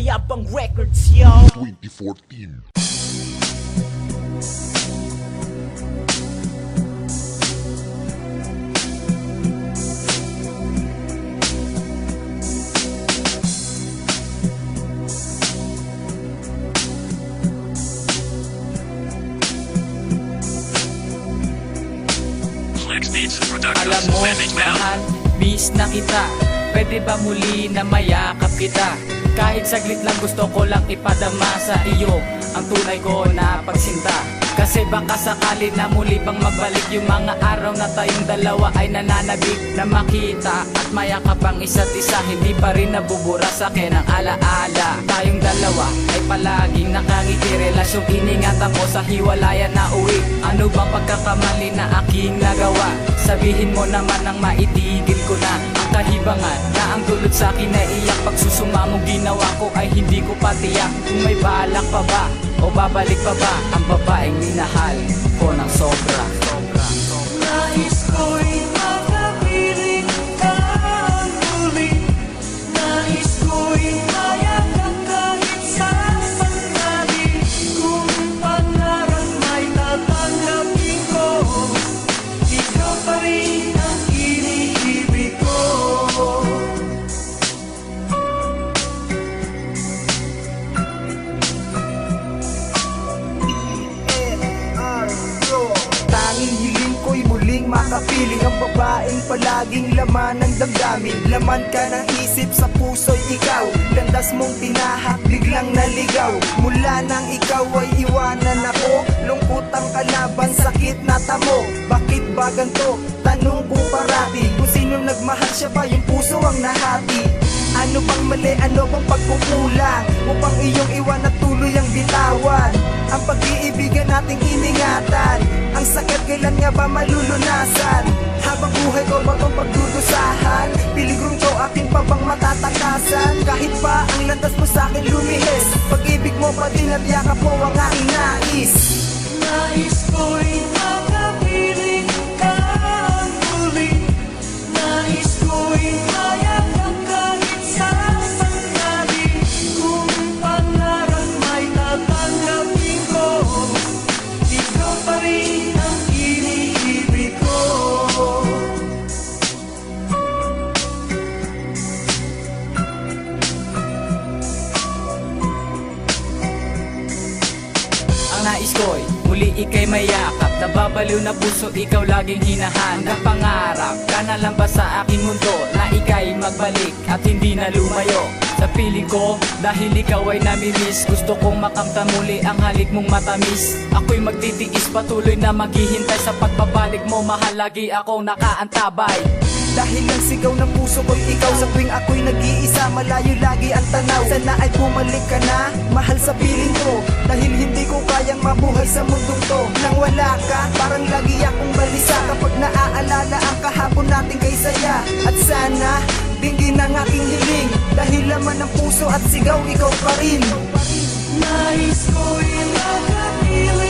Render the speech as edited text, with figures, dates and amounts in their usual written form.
Mayabang Records, yo. 2014. Alam mo, mahal, miss na kita. Pwede ba muli na mayakap kita? Kahit saglit lang gusto ko lang ipadama sa iyo ang tunay ko na pagsinta. Kasi baka sakali na muli pang magbalik yung mga araw na tayong dalawa ay nananabik na makita at mayakap ang isa't isa. Hindi pa rin nabubura sa akin ang alaala. Tayong dalawa ay palaging nakangiti. Relasyong iningatan ko sa hiwalayan na uwi. Ano bang pagkakamali na aking nagawa? Sabihin mo naman nang maitigil ko na ang kahibangan na ang dulot sa akin na iyak. Pagsusuma mong ginawa ko ay hindi ko patiyak kung may balak pa ba o babalik pa ba ang babaeng minahal ko ng sobra. Nais ko'y makapiling ka muli. Nais ko'y mayakap kahit sa sandali. Kung pangarap may tatanggapin ko, ikaw pa rin ang iniibig ko. Tanging hiling ko'y muling makapiling ang babaeng palaging laman ng damdamin. Laman ka ng isip, sa puso'y ikaw. Landas mong tinahak, biglang naligaw. Mula nang ikaw ay iwanan ako, lungkot ang kalaban, sakit na tamo. Bakit ba ganito? Tanong ko parati. Kung sino nagmahal, siya ba yung puso ang nahati? Ano bang mali, ano bang pagkukulang upang iyong iwan at tuloy ang bitawan? Ang pag-iibigan nating iningatan, ang sakit kailan nga ba malulunasan? Habang buhay ko ba itong pagdudusahan? Piligro ko akin pa bang matatakasan? Kahit pa ang landas mo sa'kin lumihis, pag-ibig mo pa din at yakap mo ang aking nais. Nais ko'y makapiling ka muli. Nais ko'y mayakap kahit sa sandali. Kung pangarap may tatanggapin ko, ikaw pa rin ang iniibig ko. Ang nais ko'y muli ika'y mayakap. Nababaliw na puso, ikaw laging hinahanap. Pangarap ka na lang ba sa aking mundo na ika'y magbalik at hindi na lumayo? Sa piling ko, dahil ikaw ay namimiss, gusto kong makamtan muli ang halik mong matamis. Ako'y magtitiis, patuloy na maghihintay sa pagbabalik mo. Mahal, lagi akong nakaantabay. Dahil ang sigaw ng puso ko'y ikaw. Sa tuwing ako'y nag-iisa, malayo lagi ang tanaw. Sana ay bumalik ka na, mahal sa piling ko. Dahil hindi ko kayang mabuhay sa mundong to nang wala ka. Parang lagi akong balisa kapag naaalala ang kahapon nating kay saya. At sana, dinggin ang aking hiling, dahil laman ng puso at sigaw ikaw pa rin. Nais ko'y makapiling